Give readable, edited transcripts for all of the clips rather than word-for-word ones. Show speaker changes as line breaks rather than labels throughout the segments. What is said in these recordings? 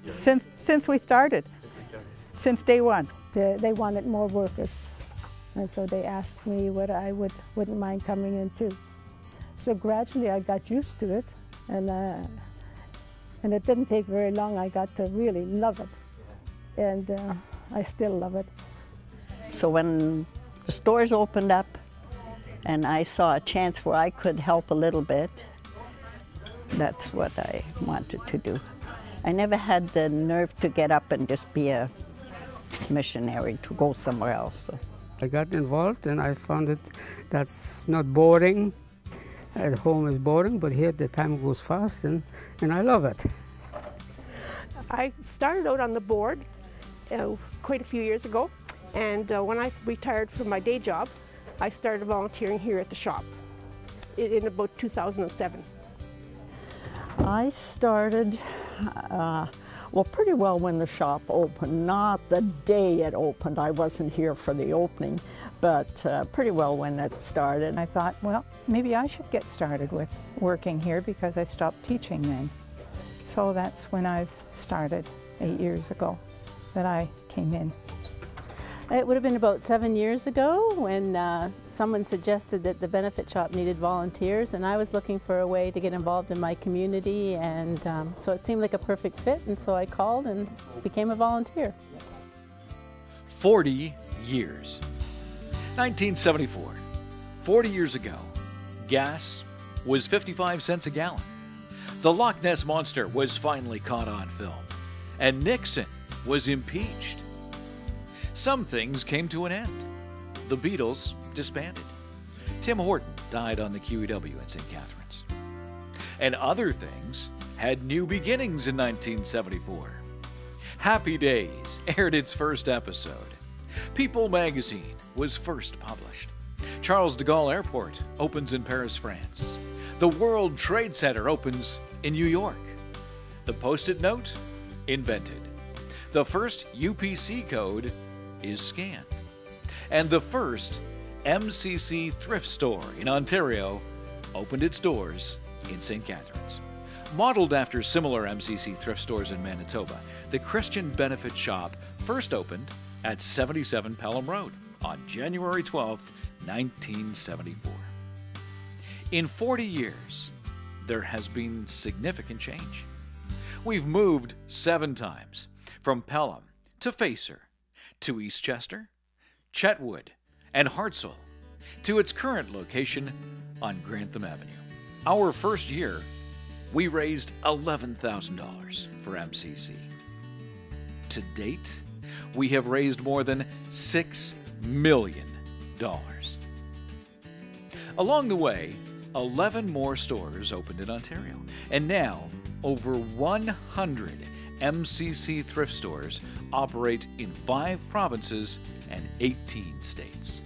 Since we started, since day one.
They wanted more workers, and so they asked me whether I wouldn't mind coming in too. So gradually I got used to it, and it didn't take very long. I got to really love it, and I still love it.
So when the stores opened up and I saw a chance where I could help a little bit, that's what I wanted to do. I never had the nerve to get up and just be a missionary, to go somewhere else. So
I got involved and I found it that's not boring. At home is boring, but here the time goes fast and I love it.
I started out on the board quite a few years ago, and when I retired from my day job, I started volunteering here at the shop in about 2007.
I started, well, pretty well when the shop opened, not the day it opened. I wasn't here for the opening, but pretty well when it started.
I thought, well, maybe I should get started with working here because I stopped teaching then. So that's when I started 8 years ago that I came in.
It would have been about 7 years ago when someone suggested that the benefit shop needed volunteers, and I was looking for a way to get involved in my community, and so it seemed like a perfect fit, and so I called and became a volunteer.
40 years. 1974. 40 years ago, gas was 55 cents a gallon. The Loch Ness Monster was finally caught on film, and Nixon was impeached. Some things came to an end. The Beatles disbanded. Tim Horton died on the QEW in St. Catharines. And other things had new beginnings in 1974. Happy Days aired its first episode. People magazine was first published. Charles de Gaulle Airport opens in Paris, France. The World Trade Center opens in New York. The Post-it note invented. The first UPC code is scanned. And the first MCC thrift store in Ontario opened its doors in St. Catharines. Modeled after similar MCC thrift stores in Manitoba, the Christian Benefit Shop first opened at 77 Pelham Road on January 12, 1974. In 40 years, there has been significant change. We've moved 7 times, from Pelham to Facer, to Eastchester, Chetwood, and Hartselle, to its current location on Grantham Avenue. Our first year, we raised $11,000 for MCC. To date, we have raised more than $6 million. Along the way, 11 more stores opened in Ontario, and now over 100 MCC thrift stores operate in 5 provinces and 18 states.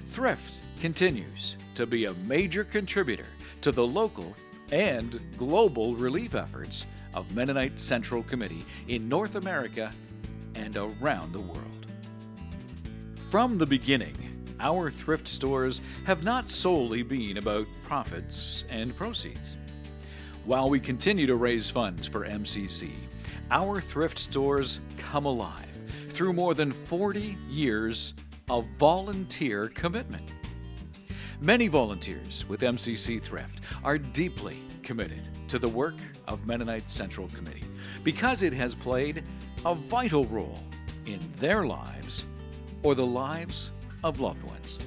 Thrift continues to be a major contributor to the local and global relief efforts of Mennonite Central Committee in North America and around the world. From the beginning, our thrift stores have not solely been about profits and proceeds. While we continue to raise funds for MCC, our thrift stores come alive through more than 40 years of volunteer commitment. Many volunteers with MCC Thrift are deeply committed to the work of Mennonite Central Committee because it has played a vital role in their lives or the lives of loved ones.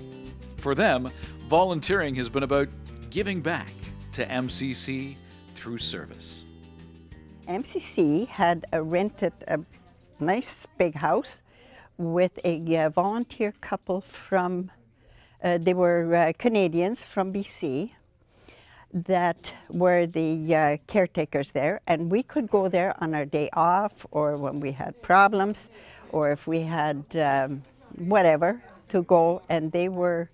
For them, volunteering has been about giving back to MCC through service.
MCC had rented a nice big house with a volunteer couple from, they were Canadians from BC that were the caretakers there, and we could go there on our day off or when we had problems or if we had whatever to go, and they were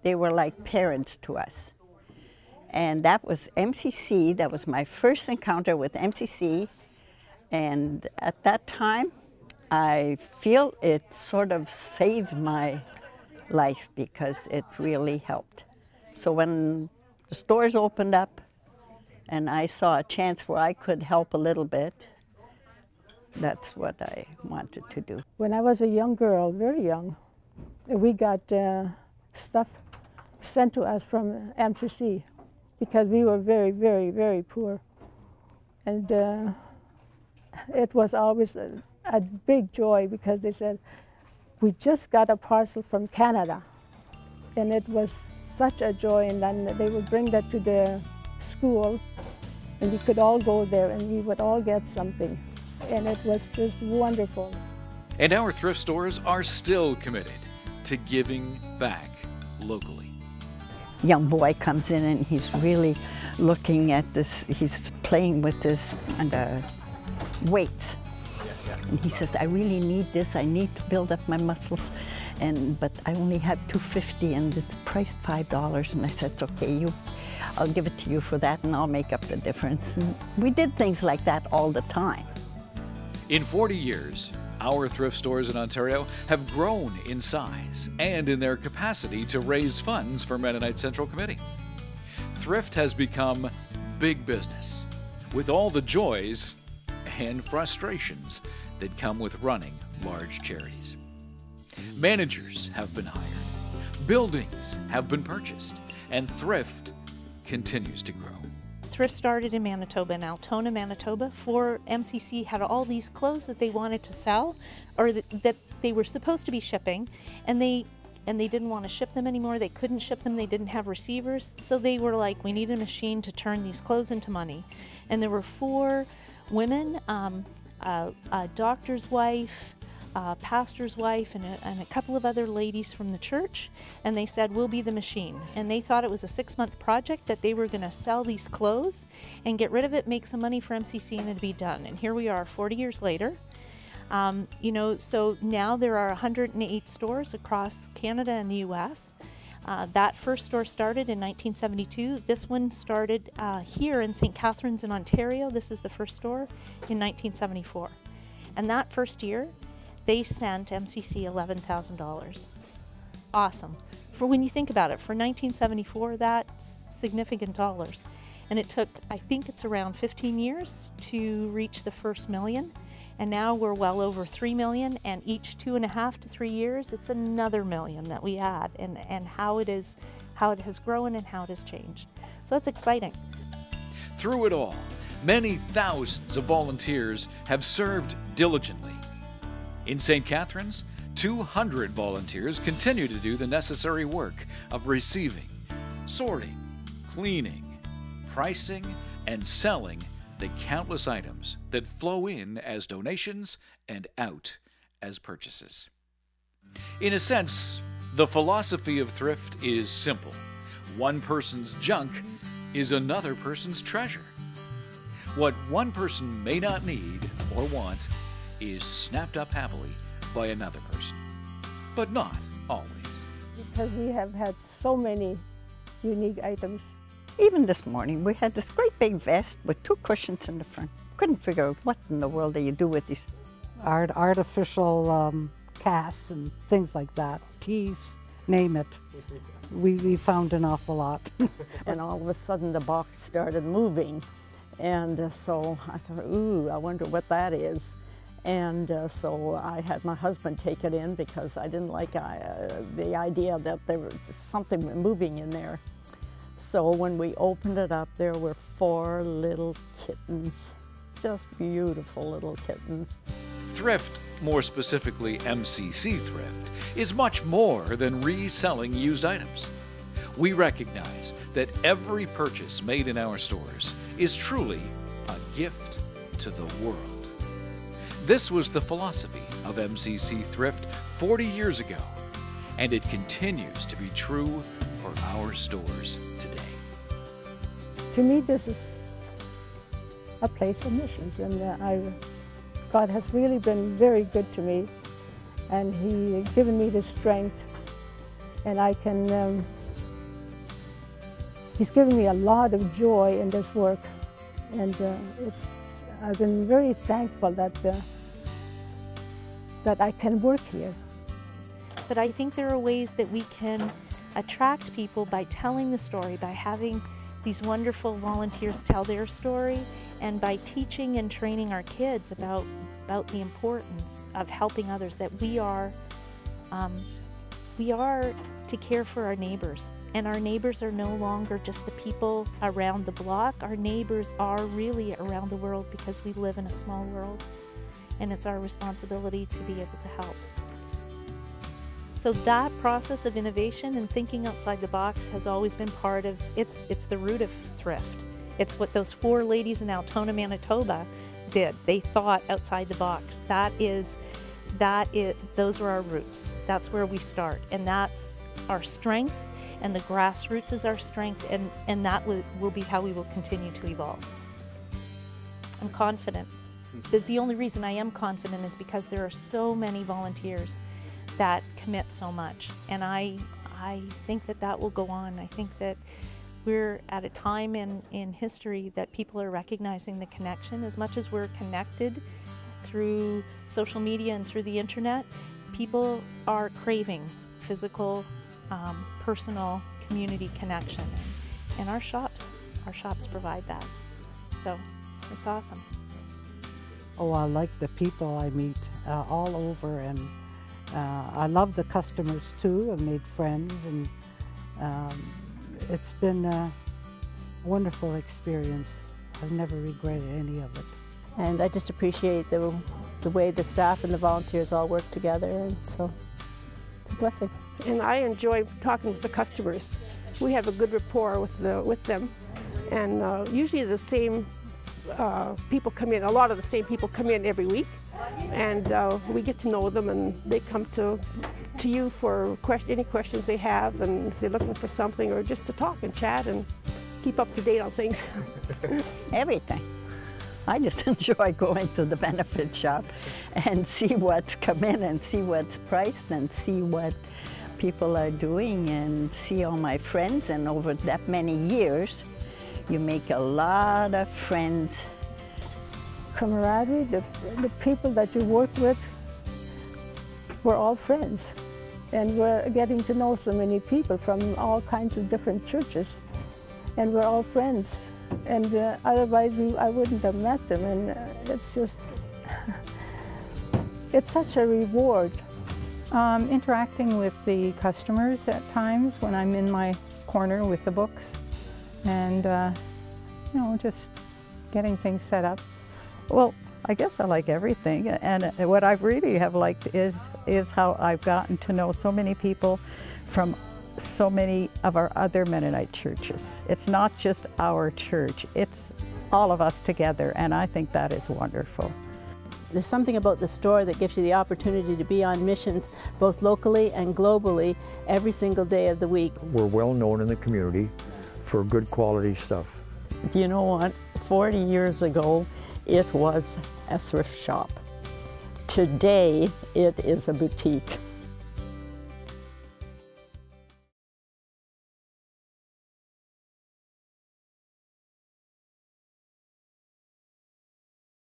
like parents to us. And that was MCC. That was my first encounter with MCC, and at that time I feel it sort of saved my life because it really helped. So when the stores opened up and I saw a chance where I could help a little bit, That's what I wanted to do.
When I was a young girl, very young, we got stuff sent to us from MCC because we were very, very, very poor. And it was always a big joy because they said, we just got a parcel from Canada. And it was such a joy, and then they would bring that to the school, and we could all go there and we would all get something. And it was just wonderful.
And our thrift stores are still committed to giving back locally.
Young boy comes in and he's really looking at this, he's playing with this and weights. And he says, I really need this, I need to build up my muscles. But I only have $2.50 and it's priced $5. And I said, it's okay, I'll give it to you for that and I'll make up the difference. And we did things like that all the time.
In 40 years, our thrift stores in Ontario have grown in size and in their capacity to raise funds for Mennonite Central Committee. Thrift has become big business, with all the joys and frustrations that come with running large charities. Managers have been hired, buildings have been purchased, and Thrift continues to grow.
Thrift started in Manitoba, in Altona, Manitoba. For MCC had all these clothes that they wanted to sell, or that they were supposed to be shipping, and they didn't want to ship them anymore. They couldn't ship them. They didn't have receivers, so they were like, we need a machine to turn these clothes into money. And there were 4 women, a doctor's wife, pastor's wife, and a couple of other ladies from the church, and they said, we'll be the machine. And they thought it was a 6-month project that they were going to sell these clothes and get rid of it, make some money for MCC, and it'd be done. And here we are 40 years later. You know, so now there are 108 stores across Canada and the US. That first store started in 1972. This one started here in St. Catharines in Ontario. This is the first store in 1974. And that first year, they sent MCC $11,000. Awesome. For when you think about it, for 1974, that's significant dollars. And it took, I think it's around 15 years to reach the first million. And now we're well over 3 million, and each 2.5 to 3 years, it's another million that we add, and how it has grown and how it has changed. So it's exciting.
Through it all, many thousands of volunteers have served diligently. In St. Catharines, 200 volunteers continue to do the necessary work of receiving, sorting, cleaning, pricing, and selling the countless items that flow in as donations and out as purchases. In a sense, the philosophy of thrift is simple. One person's junk is another person's treasure. What one person may not need or want is snapped up happily by another person, but not always.
Because we have had so many unique items.
Even this morning, we had this great big vest with 2 cushions in the front. Couldn't figure out what in the world do you do with these.
Artificial casts and things like that. Teeth, name it. We found an awful lot.
And all of a sudden the box started moving. And so I thought, ooh, I wonder what that is. And so I had my husband take it in because I didn't like the idea that there was something moving in there. So when we opened it up, there were 4 little kittens, just beautiful little kittens.
Thrift, more specifically MCC Thrift, is much more than reselling used items. We recognize that every purchase made in our stores is truly a gift to the world. This was the philosophy of MCC Thrift 40 years ago, and it continues to be true for our stores today.
To me, this is a place of missions, and God has really been very good to me, and He given me the strength, and I can. He's given me a lot of joy in this work, and I've been very thankful that I can work here.
But I think there are ways that we can attract people by telling the story, by having these wonderful volunteers tell their story, and by teaching and training our kids about about the importance of helping others, that we are to care for our neighbors. And our neighbors are no longer just the people around the block. Our neighbors are really around the world, because we live in a small world. And it's our responsibility to be able to help. So that process of innovation and thinking outside the box has always been part of, it's the root of Thrift. It's what those 4 ladies in Altona, Manitoba did. They thought outside the box. Those are our roots. That's where we start. And that's our strength, and the grassroots is our strength, and that will be how we will continue to evolve. I'm confident. The only reason I am confident is because there are so many volunteers that commit so much, and I think that will go on. I think that we're at a time in history that people are recognizing the connection. As much as we're connected through social media and through the internet, people are craving physical, personal, community connection, and our shops provide that. So it's awesome.
Oh, I like the people I meet all over, and I love the customers too. I've made friends, and it's been a wonderful experience. I've never regretted any of it.
And I just appreciate the way the staff and the volunteers all work together, and so it's a blessing.
And I enjoy talking with the customers. We have a good rapport with them, and usually the same people come in. A lot of the same people come in every week, and we get to know them, and they come to you for any questions they have, and if they're looking for something, or just to talk and chat and keep up to date on things.
Everything. I just enjoy going to the benefit shop and see what's come in and see what's priced and see what people are doing and see all my friends. And over that many years, you make a lot of friends.
Camaraderie, the people that you work with, we're all friends. And we're getting to know so many people from all kinds of different churches. And we're all friends. And otherwise I wouldn't have met them. And it's just, it's such a reward.
Interacting with the customers at times when I'm in my corner with the books, and you know, just getting things set up.
Well, I guess I like everything, and what I really have liked is how I've gotten to know so many people from so many of our other Mennonite churches. It's not just our church, it's all of us together, and I think that is wonderful.
There's something about the store that gives you the opportunity to be on missions both locally and globally every single day of the week.
We're well known in the community for good quality stuff.
You know what? 40 years ago, it was a thrift shop. Today, it is a boutique.